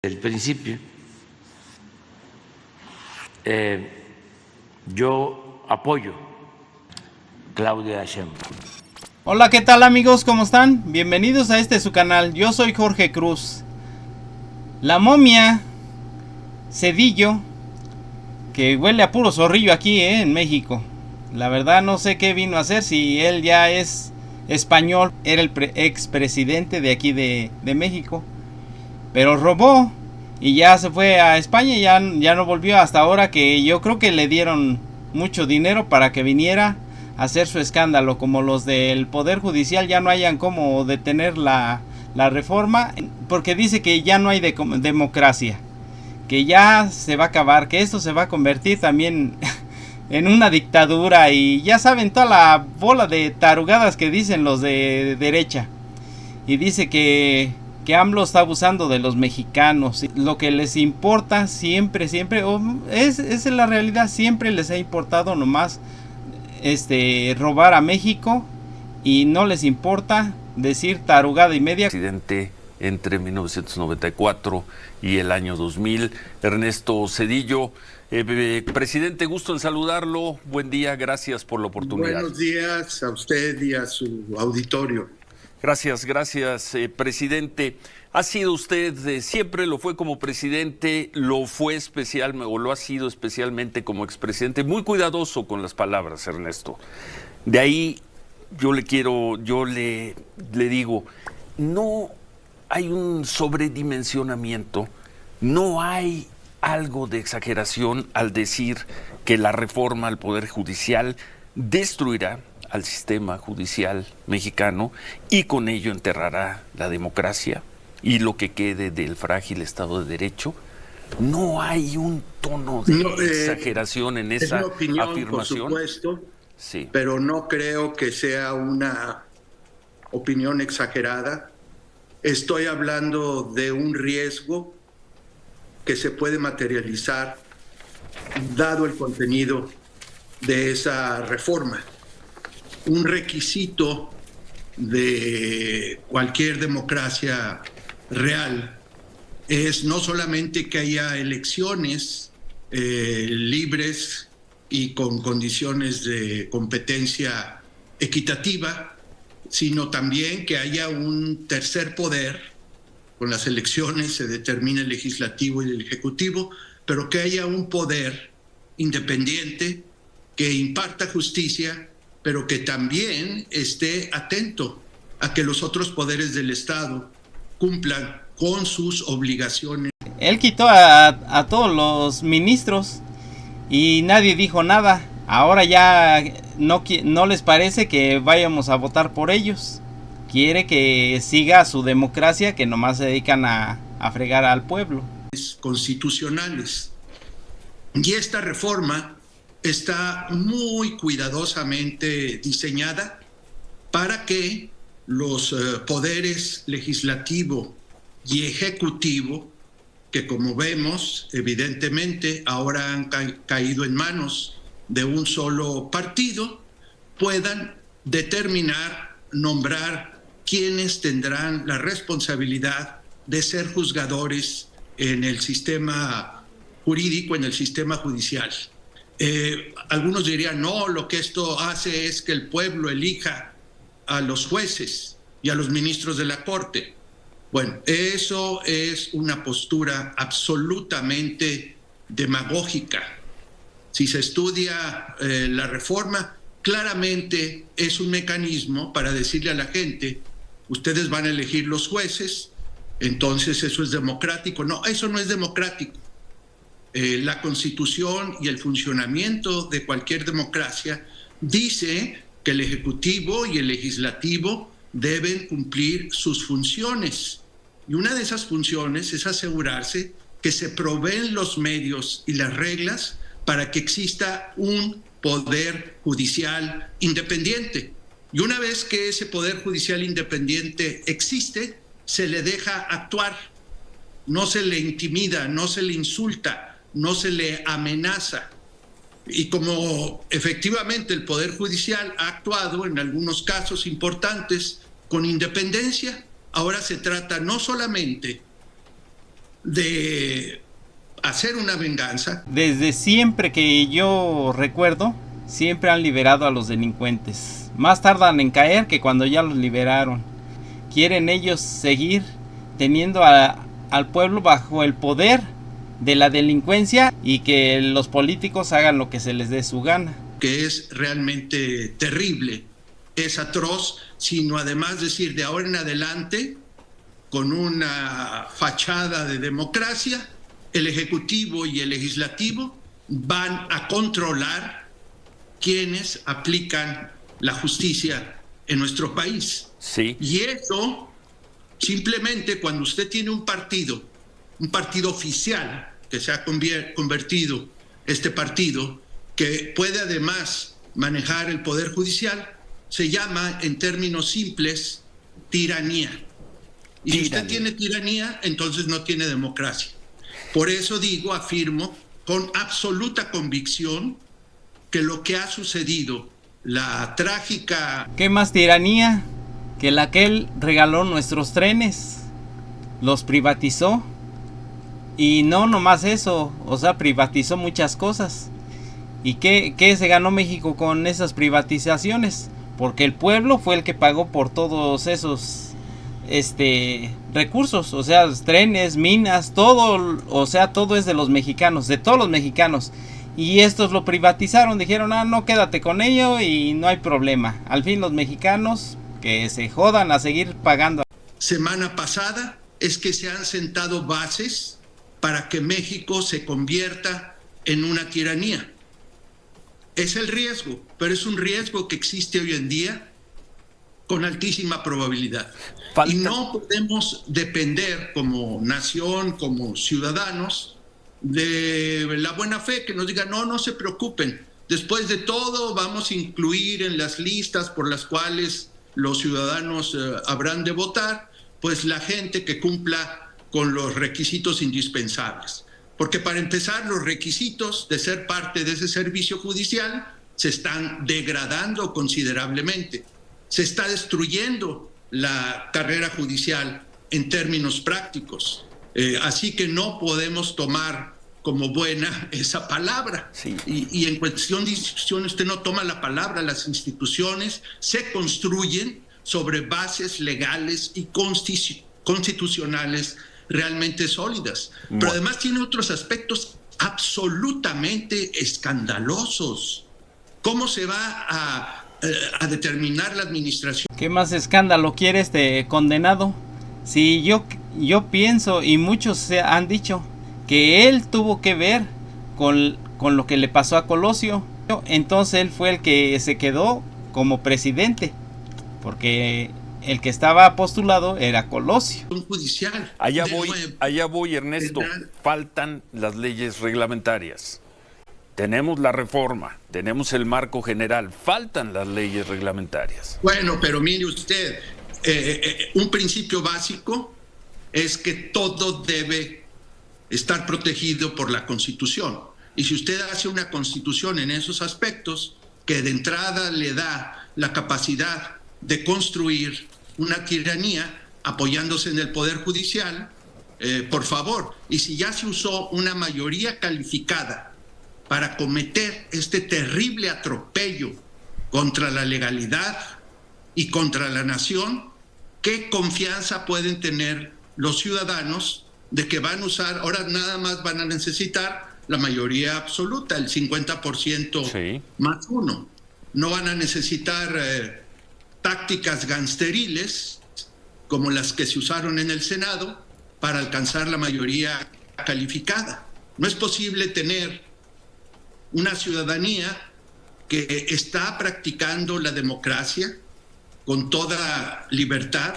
Desde el principio, yo apoyo a Claudia Sheinbaum. Hola, ¿qué tal amigos? ¿Cómo están? Bienvenidos a su canal. Yo soy Jorge Cruz. La momia Cedillo, que huele a puro zorrillo aquí en México. La verdad no sé qué vino a hacer, si él ya es español, era el expresidente de aquí de México. Pero robó y ya se fue a España y ya no volvió hasta ahora, que yo creo que le dieron mucho dinero para que viniera a hacer su escándalo. Como los del Poder Judicial ya no hayan cómo detener la reforma, porque dice que ya no hay democracia, que ya se va a acabar, que esto se va a convertir también en una dictadura. Y ya saben toda la bola de tarugadas que dicen los de derecha. Y dice que AMLO está abusando de los mexicanos. Lo que les importa siempre, esa es la realidad, siempre les ha importado nomás robar a México, y no les importa decir tarugada y media. Presidente entre 1994 y el año 2000, Ernesto Zedillo. Presidente, gusto en saludarlo. Buen día, gracias por la oportunidad. Buenos días a usted y a su auditorio. Gracias, presidente. Ha sido usted, siempre lo fue como presidente, lo fue especialmente, o lo ha sido especialmente como expresidente, muy cuidadoso con las palabras, Ernesto. De ahí yo le digo, no hay un sobredimensionamiento, no hay algo de exageración al decir que la reforma al Poder Judicial destruirá al sistema judicial mexicano y con ello enterrará la democracia y lo que quede del frágil Estado de Derecho. No hay un tono de exageración en esa opinión, afirmación. Por supuesto, sí, pero no creo que sea una opinión exagerada. Estoy hablando de un riesgo que se puede materializar dado el contenido de esa reforma. Un requisito de cualquier democracia real es no solamente que haya elecciones libres y con condiciones de competencia equitativa, sino también que haya un tercer poder. Con las elecciones se determina el legislativo y el ejecutivo, pero que haya un poder independiente que imparta justicia, pero que también esté atento a que los otros poderes del Estado cumplan con sus obligaciones. Él quitó a todos los ministros y nadie dijo nada. Ahora ya no les parece que vayamos a votar por ellos. Quiere que siga su democracia, que nomás se dedican a fregar al pueblo. Constitucionales. Y esta reforma está muy cuidadosamente diseñada para que los poderes legislativo y ejecutivo, que como vemos evidentemente ahora han caído en manos de un solo partido, puedan determinar, nombrar quienes tendrán la responsabilidad de ser juzgadores en el sistema jurídico, en el sistema judicial. Algunos dirían, no, lo que esto hace es que el pueblo elija a los jueces y a los ministros de la Corte. Bueno, eso es una postura absolutamente demagógica. Si se estudia la reforma, claramente es un mecanismo para decirle a la gente, ustedes van a elegir los jueces, entonces eso es democrático. No, eso no es democrático. La Constitución y el funcionamiento de cualquier democracia dice que el Ejecutivo y el Legislativo deben cumplir sus funciones. Y una de esas funciones es asegurarse que se proveen los medios y las reglas para que exista un poder judicial independiente. Y una vez que ese poder judicial independiente existe, se le deja actuar. No se le intimida, no se le insulta, no se le amenaza. Y como efectivamente el Poder Judicial ha actuado en algunos casos importantes con independencia, ahora se trata no solamente de hacer una venganza. Desde siempre que yo recuerdo, siempre han liberado a los delincuentes. Más tardan en caer que cuando ya los liberaron. Quieren ellos seguir teniendo al pueblo bajo el poder de la delincuencia y que los políticos hagan lo que se les dé su gana. Que es realmente terrible, es atroz, sino además decir de ahora en adelante, con una fachada de democracia, el Ejecutivo y el Legislativo van a controlar quienes aplican la justicia en nuestro país. Sí. Y eso, simplemente cuando usted tiene un partido oficial, que se ha convertido este partido, que puede además manejar el Poder Judicial, se llama, en términos simples, tiranía. Y si usted tiene tiranía, entonces no tiene democracia. Por eso afirmo con absoluta convicción que lo que ha sucedido, la trágica... ¿Qué más tiranía que la que él regaló nuestros trenes? Los privatizó. Y no nomás eso, o sea, privatizó muchas cosas. ¿Y qué se ganó México con esas privatizaciones? Porque el pueblo fue el que pagó por todos esos recursos, o sea, trenes, minas, todo, o sea, todo es de los mexicanos, de todos los mexicanos. Y estos lo privatizaron, dijeron, no, quédate con ello y no hay problema. Al fin los mexicanos que se jodan a seguir pagando. Semana pasada es que se han sentado bases para que México se convierta en una tiranía. Es el riesgo, pero es un riesgo que existe hoy en día con altísima probabilidad. Y no podemos depender como nación, como ciudadanos, de la buena fe que nos diga, no se preocupen. Después de todo, vamos a incluir en las listas por las cuales los ciudadanos habrán de votar, pues la gente que cumpla con los requisitos indispensables. Porque para empezar, los requisitos de ser parte de ese servicio judicial se están degradando considerablemente. Se está destruyendo la carrera judicial en términos prácticos. Así que no podemos tomar como buena esa palabra. Sí. Y en cuestión de instituciones, usted no toma la palabra. Las instituciones se construyen sobre bases legales y constitucionales realmente sólidas. Bueno. Pero además tiene otros aspectos absolutamente escandalosos. ¿Cómo se va a determinar la administración? ¿Qué más escándalo quiere este condenado? Si yo pienso, y muchos han dicho, que él tuvo que ver con lo que le pasó a Colosio. Entonces él fue el que se quedó como presidente, porque el que estaba postulado era Colosio. Judicial. Allá voy, Ernesto. Faltan las leyes reglamentarias. Tenemos la reforma, tenemos el marco general, faltan las leyes reglamentarias. Bueno, pero mire usted, un principio básico es que todo debe estar protegido por la Constitución. Y si usted hace una Constitución en esos aspectos, que de entrada le da la capacidad de construir una tiranía apoyándose en el Poder Judicial, por favor, y si ya se usó una mayoría calificada para cometer este terrible atropello contra la legalidad y contra la nación, ¿qué confianza pueden tener los ciudadanos de que van a usar, ahora nada más van a necesitar la mayoría absoluta, el 50% sí. más uno? No van a necesitar tácticas gangsteriles como las que se usaron en el Senado para alcanzar la mayoría calificada. No es posible tener una ciudadanía que está practicando la democracia con toda libertad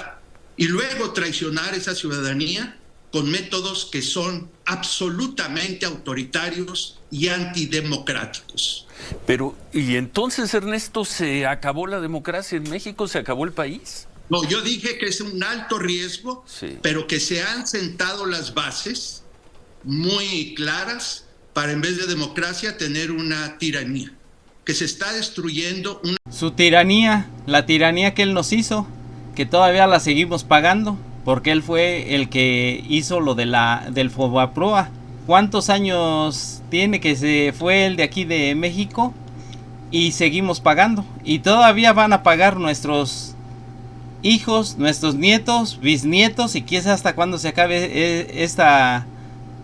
y luego traicionar esa ciudadanía con métodos que son absolutamente autoritarios y antidemocráticos. Pero, ¿y entonces, Ernesto, se acabó la democracia en México? ¿Se acabó el país? No, yo dije que es un alto riesgo, sí. Pero que se han sentado las bases muy claras para, en vez de democracia, tener una tiranía, que se está destruyendo una... Su tiranía, la tiranía que él nos hizo, que todavía la seguimos pagando. porque él fue el que hizo lo del Fobaproa. ¿Cuántos años tiene que se fue el de aquí de México? Y seguimos pagando. Y todavía van a pagar nuestros hijos, nuestros nietos, bisnietos, y quién sabe hasta cuándo se acabe esta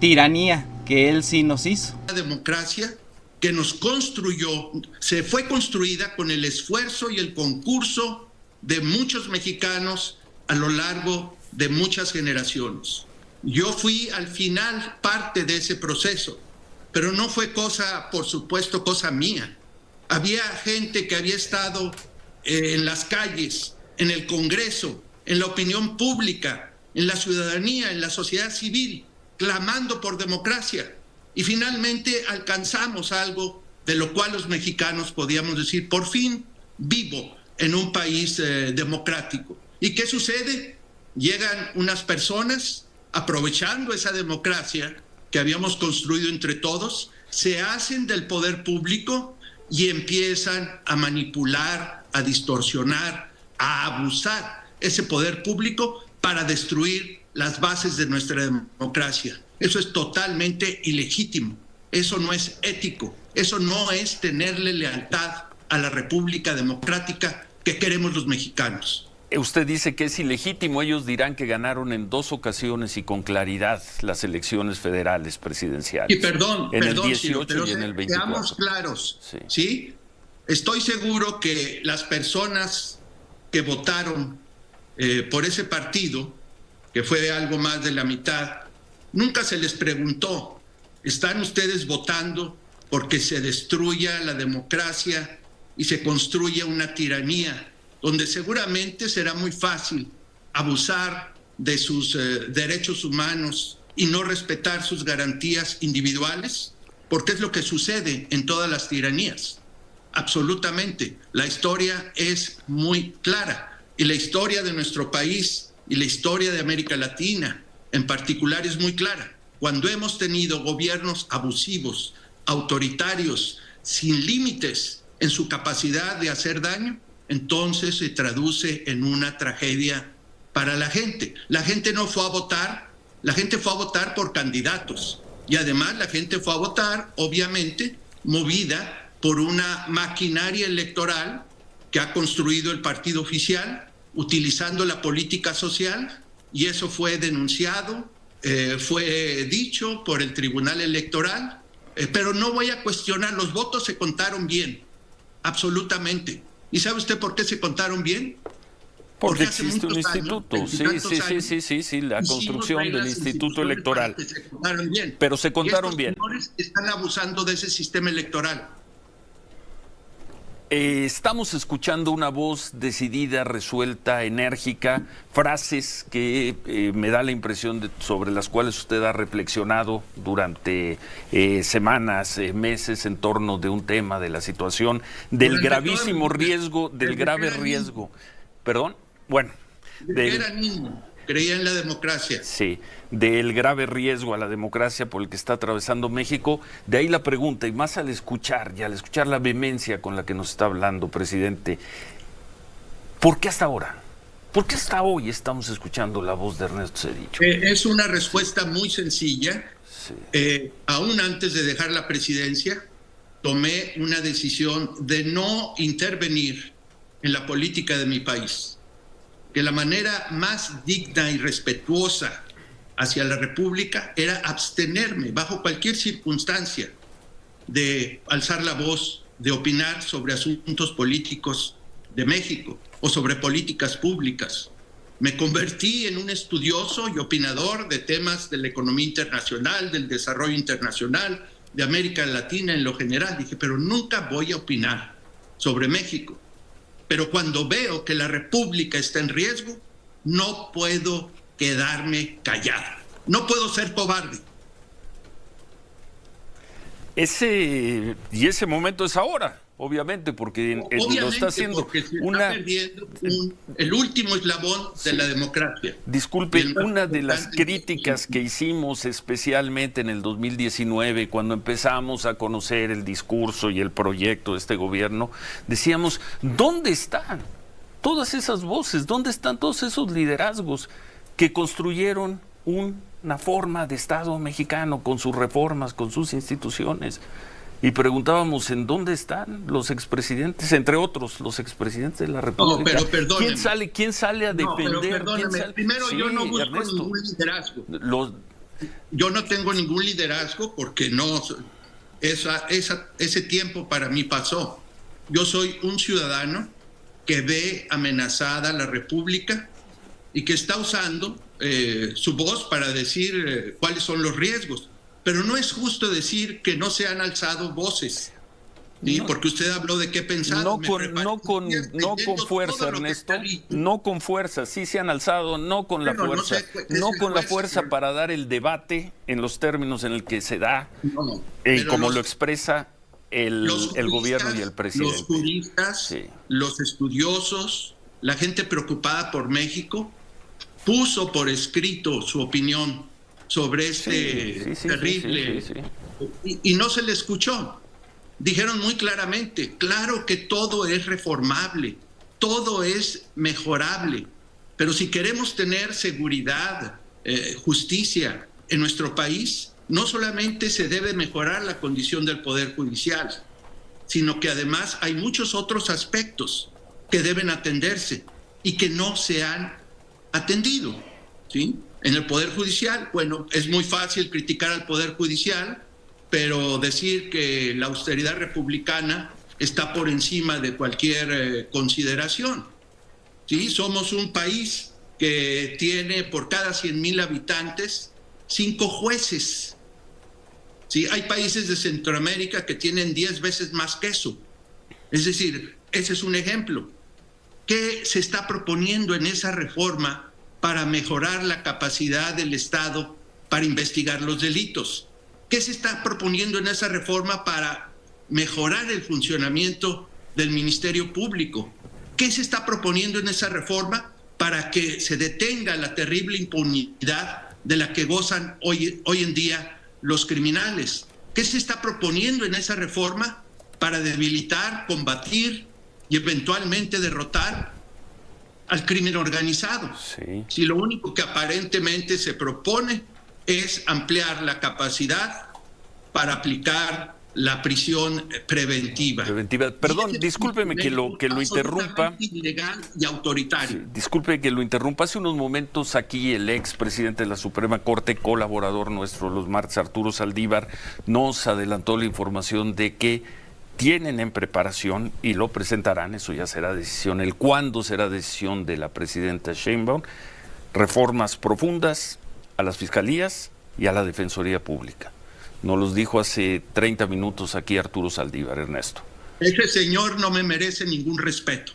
tiranía que él sí nos hizo. La democracia que nos construyó, se fue construida con el esfuerzo y el concurso de muchos mexicanos a lo largo de muchas generaciones. Yo fui al final parte de ese proceso, pero no fue cosa, por supuesto, cosa mía. Había gente que había estado en las calles, en el Congreso, en la opinión pública, en la ciudadanía, en la sociedad civil, clamando por democracia. Y finalmente alcanzamos algo de lo cual los mexicanos podíamos decir, por fin vivo en un país democrático. ¿Y qué sucede? Llegan unas personas aprovechando esa democracia que habíamos construido entre todos, se hacen del poder público y empiezan a manipular, a distorsionar, a abusar ese poder público para destruir las bases de nuestra democracia. Eso es totalmente ilegítimo, eso no es ético, eso no es tenerle lealtad a la República Democrática que queremos los mexicanos. Usted dice que es ilegítimo, ellos dirán que ganaron en 2 ocasiones y con claridad las elecciones federales presidenciales. Y perdón, en el 18 Ciro, pero y en el 24. Seamos claros, ¿sí? Estoy seguro que las personas que votaron por ese partido, que fue de algo más de la mitad, nunca se les preguntó, ¿están ustedes votando porque se destruya la democracia y se construya una tiranía donde seguramente será muy fácil abusar de sus derechos humanos y no respetar sus garantías individuales? Porque es lo que sucede en todas las tiranías. Absolutamente. La historia es muy clara. Y la historia de nuestro país y la historia de América Latina en particular es muy clara. Cuando hemos tenido gobiernos abusivos, autoritarios, sin límites en su capacidad de hacer daño, entonces se traduce en una tragedia para la gente. La gente no fue a votar, la gente fue a votar por candidatos. Y además la gente fue a votar, obviamente, movida por una maquinaria electoral que ha construido el partido oficial, utilizando la política social, y eso fue denunciado, fue dicho por el Tribunal Electoral, pero no voy a cuestionar, los votos se contaron bien, absolutamente. ¿Y sabe usted por qué se contaron bien? Porque existe un instituto, sí, la construcción del instituto electoral. Se contaron bien. Pero se contaron bien. Señores están abusando de ese sistema electoral. Estamos escuchando una voz decidida, resuelta, enérgica, frases que me da la impresión sobre las cuales usted ha reflexionado durante semanas, meses en torno de un tema, de la situación, del gravísimo riesgo, del grave riesgo. ¿Perdón? Bueno. Era niño, creía en la democracia. Sí, del grave riesgo a la democracia por el que está atravesando México. De ahí la pregunta, y más al escuchar la vehemencia con la que nos está hablando, presidente, ¿por qué hasta ahora? ¿Por qué hasta hoy estamos escuchando la voz de Ernesto Zedillo? Es una respuesta muy sencilla. Sí. Aún antes de dejar la presidencia, tomé una decisión de no intervenir en la política de mi país. Que la manera más digna y respetuosa hacia la República era abstenerme bajo cualquier circunstancia de alzar la voz, de opinar sobre asuntos políticos de México o sobre políticas públicas. Me convertí en un estudioso y opinador de temas de la economía internacional, del desarrollo internacional, de América Latina en lo general. Dije, pero nunca voy a opinar sobre México. Pero cuando veo que la República está en riesgo, no puedo quedarme callado. No puedo ser cobarde. Ese momento es ahora, obviamente, porque lo está haciendo porque se está perdiendo el último eslabón de la democracia. Disculpe, una de las críticas que hicimos especialmente en el 2019, cuando empezamos a conocer el discurso y el proyecto de este gobierno, decíamos, ¿dónde están todas esas voces? ¿Dónde están todos esos liderazgos que construyeron una forma de Estado mexicano con sus reformas, con sus instituciones. Y preguntábamos en dónde están los expresidentes, entre otros, los expresidentes de la República. pero perdóneme. ¿Quién sale a defender? No, pero perdóneme. Primero, Sí, yo no busco Ernesto, ningún liderazgo. los- Yo no tengo ningún liderazgo porque no, ese tiempo para mí pasó. Yo soy un ciudadano que ve amenazada la República y que está usando su voz para decir cuáles son los riesgos. Pero no es justo decir que no se han alzado voces, ¿sí? No. Porque usted habló de qué pensar. no con fuerza, Ernesto, no con fuerza, sí se han alzado, no con la Bueno, no fuerza, sé, es no el con la juez, fuerza señor. para dar el debate en los términos en el que se da, No, y pero como los- lo expresa el gobierno y el presidente. Los juristas, Sí. los estudiosos, la gente preocupada por México, puso por escrito su opinión sobre este terrible sí. y no se le escuchó. Dijeron muy claramente, claro que todo es reformable, todo es mejorable, pero si queremos tener seguridad, justicia en nuestro país, no solamente se debe mejorar la condición del Poder Judicial, sino que además hay muchos otros aspectos que deben atenderse y que no se han atendido, ¿sí? En el Poder Judicial, bueno, es muy fácil criticar al Poder Judicial, pero decir que la austeridad republicana está por encima de cualquier consideración, ¿sí? Somos un país que tiene por cada 100,000 habitantes 5 jueces, ¿sí? Hay países de Centroamérica que tienen 10 veces más que eso. Es decir, ese es un ejemplo. ¿Qué se está proponiendo en esa reforma para mejorar la capacidad del Estado para investigar los delitos? ¿Qué se está proponiendo en esa reforma para mejorar el funcionamiento del Ministerio Público? ¿Qué se está proponiendo en esa reforma para que se detenga la terrible impunidad de la que gozan hoy en día los criminales? ¿Qué se está proponiendo en esa reforma para debilitar, combatir y eventualmente derrotar al crimen organizado? Sí. Si lo único que aparentemente se propone es ampliar la capacidad para aplicar la prisión preventiva. Perdón, discúlpeme que lo interrumpa. Absolutamente ilegal y autoritario. Sí, disculpe que lo interrumpa. Hace unos momentos aquí el ex presidente de la Suprema Corte, colaborador nuestro los martes, Arturo Saldívar, nos adelantó la información de que tienen en preparación y lo presentarán, eso ya será decisión, el cuándo será decisión de la presidenta Sheinbaum, reformas profundas a las fiscalías y a la Defensoría Pública. Nos los dijo hace 30 minutos aquí Arturo Saldívar, Ernesto. Ese señor no me merece ningún respeto.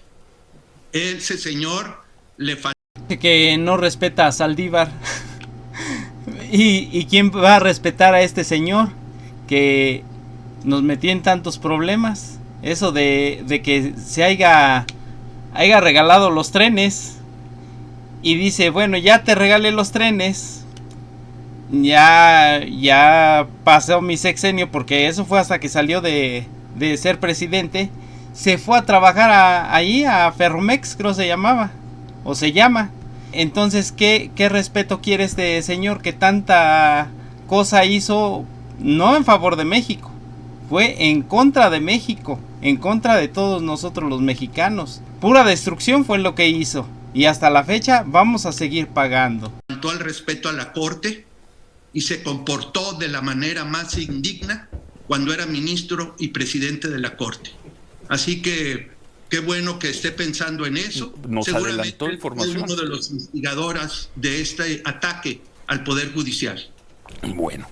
Ese señor le falta. Que no respeta a Saldívar. ¿Y quién va a respetar a este señor que nos metió en tantos problemas? Eso de que se haya regalado los trenes y dice, bueno, ya te regalé los trenes, ya pasó mi sexenio, porque eso fue hasta que salió de ser presidente. Se fue a trabajar ahí a Ferromex, creo se llamaba, o se llama. Entonces, ¿qué respeto quiere este señor que tanta cosa hizo? No en favor de México, fue en contra de México, en contra de todos nosotros los mexicanos. Pura destrucción fue lo que hizo, y hasta la fecha vamos a seguir pagando. Faltó al respeto a la Corte y se comportó de la manera más indigna cuando era ministro y presidente de la Corte. Así que qué bueno que esté pensando en eso. Nos adelantó información. Es uno de los instigadores de este ataque al Poder Judicial. Bueno,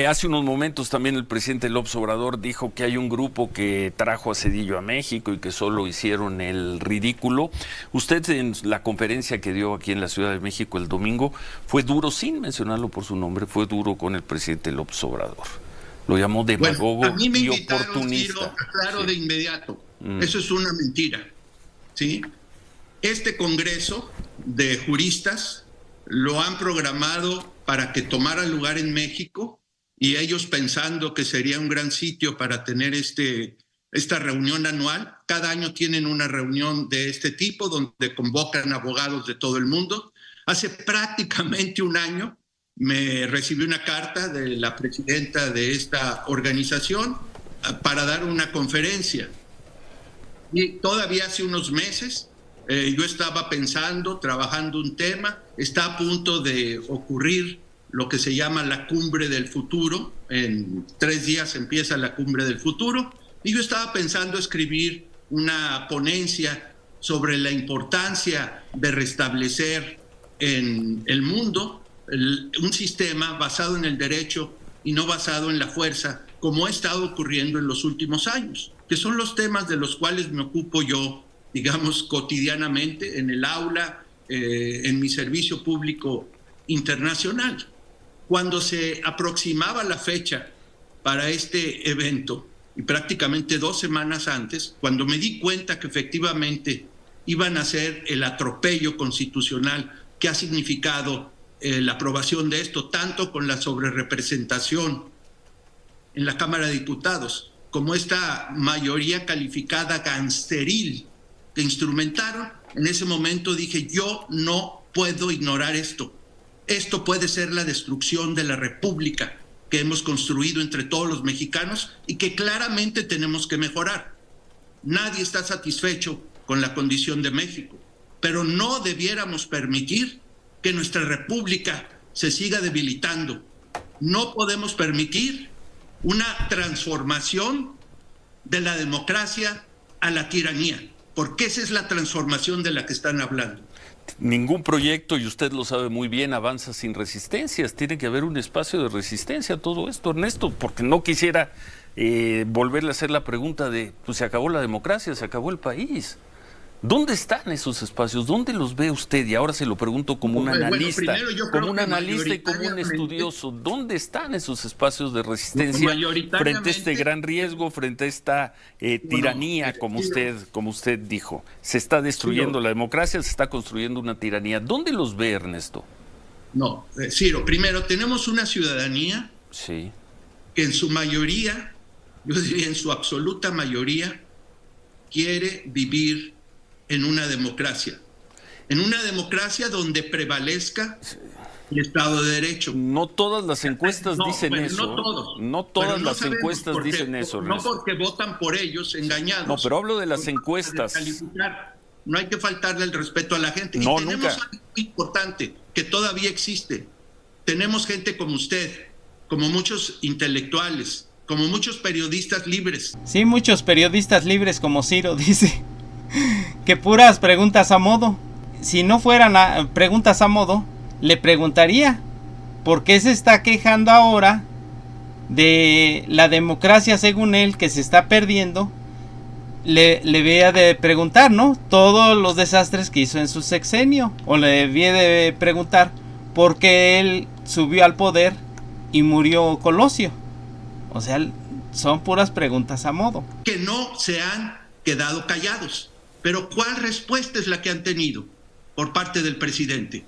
hace unos momentos también el presidente López Obrador dijo que hay un grupo que trajo a Zedillo a México y que solo hicieron el ridículo. Usted en la conferencia que dio aquí en la Ciudad de México el domingo fue duro, sin mencionarlo por su nombre, fue duro con el presidente López Obrador. Lo llamó demagogo Bueno, a mí me y invitaron, oportunista. Claro, Sí. de inmediato. Eso es una mentira, ¿sí? Este congreso de juristas lo han programado para que tomara lugar en México, y ellos pensando que sería un gran sitio para tener este esta reunión anual. Cada año tienen una reunión de este tipo donde convocan abogados de todo el mundo. Hace prácticamente un año me recibí una carta de la presidenta de esta organización para dar una conferencia. Y todavía hace unos meses yo estaba pensando, trabajando un tema, está a punto de ocurrir lo que se llama la Cumbre del Futuro. En 3 días empieza la Cumbre del Futuro. Y yo estaba pensando escribir una ponencia sobre la importancia de restablecer en el mundo un sistema basado en el derecho y no basado en la fuerza, como ha estado ocurriendo en los últimos años, que son los temas de los cuales me ocupo yo, digamos, cotidianamente en el aula, en mi servicio público internacional. Cuando se aproximaba la fecha para este evento, y prácticamente 2 semanas antes, cuando me di cuenta que efectivamente iban a hacer el atropello constitucional que ha significado la aprobación de esto, tanto con la sobrerepresentación en la Cámara de Diputados, como esta mayoría calificada gangsteril que instrumentaron, en ese momento dije, yo no puedo ignorar esto. Esto puede ser la destrucción de la República que hemos construido entre todos los mexicanos y que claramente tenemos que mejorar. Nadie está satisfecho con la condición de México, pero no debiéramos permitir que nuestra república se siga debilitando. No podemos permitir una transformación de la democracia a la tiranía, porque esa es la transformación de la que están hablando. Ningún proyecto, y usted lo sabe muy bien, avanza sin resistencias. Tiene que haber un espacio de resistencia a todo esto, Ernesto, porque no quisiera volverle a hacer la pregunta de, pues se acabó la democracia, se acabó el país. ¿Dónde están esos espacios? ¿Dónde los ve usted? Y ahora se lo pregunto como un analista, como un analista y como un estudioso. ¿Dónde están esos espacios de resistencia frente a este gran riesgo, frente a esta tiranía, como usted dijo? Se está destruyendo la democracia, se está construyendo una tiranía. ¿Dónde los ve, Ernesto? No, Ciro, primero tenemos una ciudadanía sí, que en su mayoría, yo diría en su absoluta mayoría, quiere vivir en una democracia donde prevalezca el Estado de Derecho. No todas las encuestas dicen eso. No todos. No todas las encuestas dicen eso. No porque votan por ellos engañados. No, pero hablo de las encuestas. No hay que faltarle el respeto a la gente. No, y tenemos nunca. algo muy importante que todavía existe. Tenemos gente como usted, como muchos intelectuales, como muchos periodistas libres. Sí, muchos periodistas libres como Ciro dice. Que puras preguntas a modo. Si no fueran preguntas a modo, le preguntaría ¿por qué se está quejando ahora de la democracia según él que se está perdiendo? Le debía de preguntar, ¿no? Todos los desastres que hizo en su sexenio. O le debía de preguntar por qué él subió al poder y murió Colosio. O sea, son puras preguntas a modo. Que no se han quedado callados. Pero ¿cuál respuesta es la que han tenido por parte del presidente?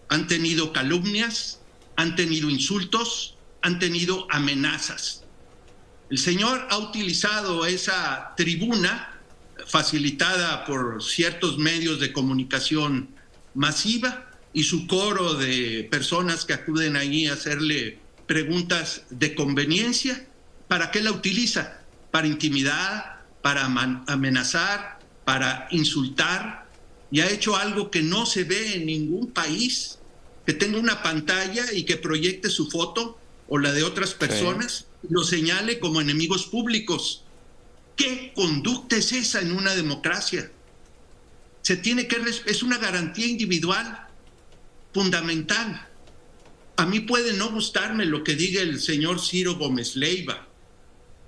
Han tenido calumnias, han tenido insultos, han tenido amenazas. El señor ha utilizado esa tribuna facilitada por ciertos medios de comunicación masiva y su coro de personas que acuden ahí a hacerle preguntas de conveniencia. ¿Para qué la utiliza? Para intimidar, para amenazar, para insultar, y ha hecho algo que no se ve en ningún país, que tenga una pantalla y que proyecte su foto o la de otras personas, sí, lo señale como enemigos públicos. ¿Qué conducta es esa en una democracia? Se tiene que es una garantía individual fundamental. A mí puede no gustarme lo que diga el señor Ciro Gómez Leiva,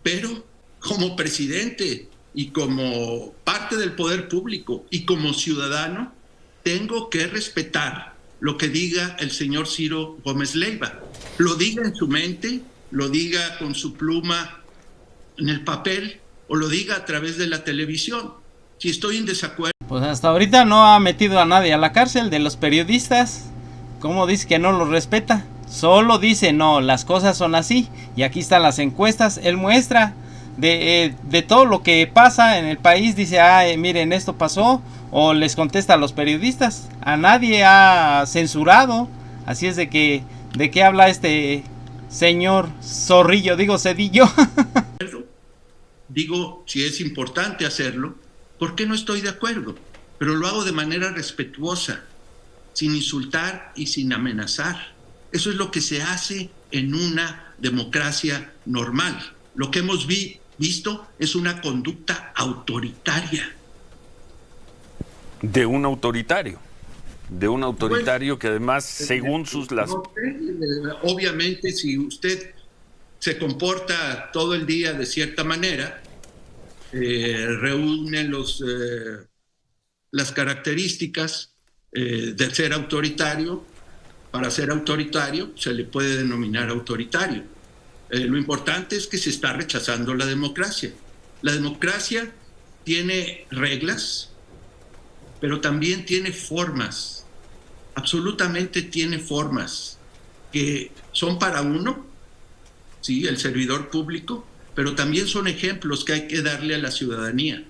pero como presidente y como parte del poder público y como ciudadano, tengo que respetar lo que diga el señor Ciro Gómez Leiva. Lo diga en su mente, lo diga con su pluma en el papel o lo diga a través de la televisión. Si estoy en desacuerdo... Pues hasta ahorita no ha metido a nadie a la cárcel de los periodistas. ¿Cómo dice que no los respeta? Solo dice, no, las cosas son así. Y aquí están las encuestas, él muestra de todo lo que pasa en el país. Dice, miren, esto pasó, o les contesta a los periodistas. A nadie ha censurado. Así es ¿de qué habla este señor Zorrillo? Digo, Cedillo. Digo, si es importante hacerlo, ¿por qué no estoy de acuerdo? Pero lo hago de manera respetuosa, sin insultar y sin amenazar. Eso es lo que se hace en una democracia normal. Lo que hemos visto es una conducta autoritaria. De un autoritario. De un autoritario que además, según sus... Obviamente, si usted se comporta todo el día de cierta manera, reúne las características de ser autoritario. Para ser autoritario se le puede denominar autoritario. Lo importante es que se está rechazando la democracia. La democracia tiene reglas, pero también tiene formas. Absolutamente tiene formas que son para uno, sí, el servidor público, pero también son ejemplos que hay que darle a la ciudadanía.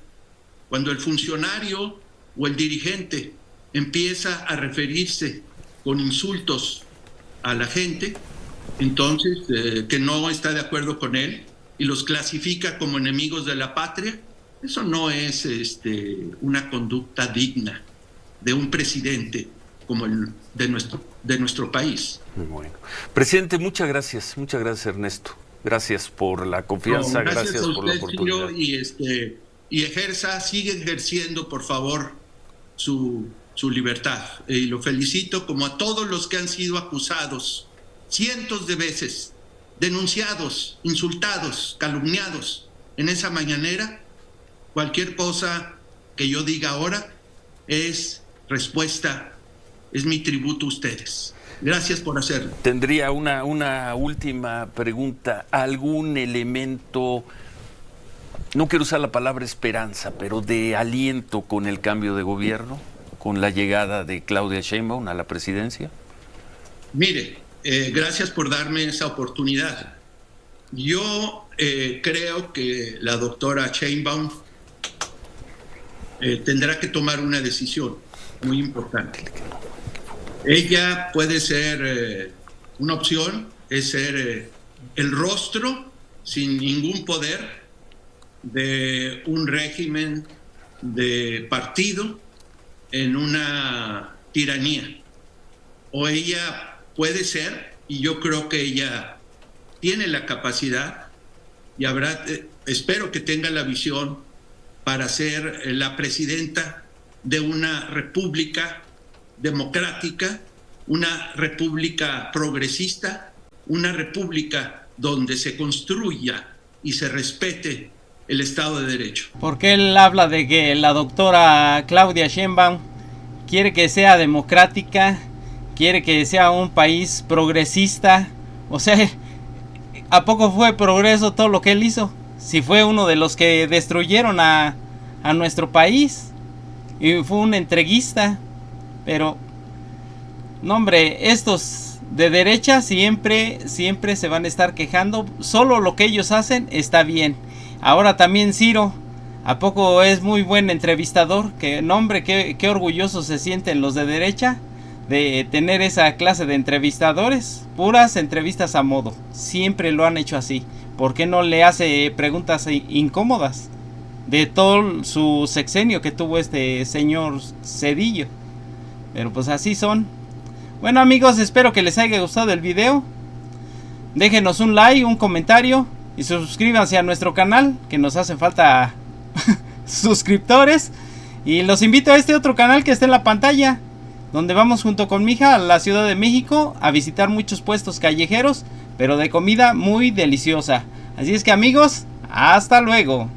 Cuando el funcionario o el dirigente empieza a referirse con insultos a la gente, entonces que no está de acuerdo con él y los clasifica como enemigos de la patria, eso no es una conducta digna de un presidente como el de nuestro país. Bueno. Presidente, muchas gracias Ernesto. Gracias por la confianza, gracias por la oportunidad. Y sigue ejerciendo, por favor, su libertad. Y lo felicito, como a todos los que han sido acusados cientos de veces, denunciados, insultados, calumniados en esa mañanera. Cualquier cosa que yo diga ahora es respuesta, es mi tributo a ustedes. Gracias por hacerlo. Tendría una última pregunta. ¿Algún elemento, no quiero usar la palabra esperanza, pero de aliento con el cambio de gobierno, con la llegada de Claudia Sheinbaum a la presidencia? Mire, gracias por darme esa oportunidad. Yo creo que la doctora Sheinbaum tendrá que tomar una decisión muy importante. Ella puede ser una opción, es ser el rostro sin ningún poder de un régimen de partido en una tiranía. O ella puede ser, y yo creo que ella tiene la capacidad y espero que tenga la visión para ser la presidenta de una república democrática, una república progresista, una república donde se construya y se respete el Estado de Derecho. Porque él habla de que la doctora Claudia Sheinbaum quiere que sea democrática, quiere que sea un país progresista. O sea, ¿a poco fue progreso todo lo que él hizo? Si fue uno de los que destruyeron a nuestro país y fue un entreguista. Pero, no hombre, estos de derecha siempre se van a estar quejando. Solo lo que ellos hacen está bien. Ahora también Ciro, ¿a poco es muy buen entrevistador? Que, no hombre, qué orgullosos se sienten los de derecha de tener esa clase de entrevistadores. Puras entrevistas a modo. Siempre lo han hecho así. ¿Por qué no le hace preguntas incómodas? De todo su sexenio que tuvo este señor Cedillo. Pero pues así son. Bueno amigos, espero que les haya gustado el video. Déjenos un like, un comentario y suscríbanse a nuestro canal, que nos hacen falta suscriptores. Y los invito a este otro canal que está en la pantalla, donde vamos junto con mi hija a la Ciudad de México a visitar muchos puestos callejeros, pero de comida muy deliciosa. Así es que amigos, hasta luego.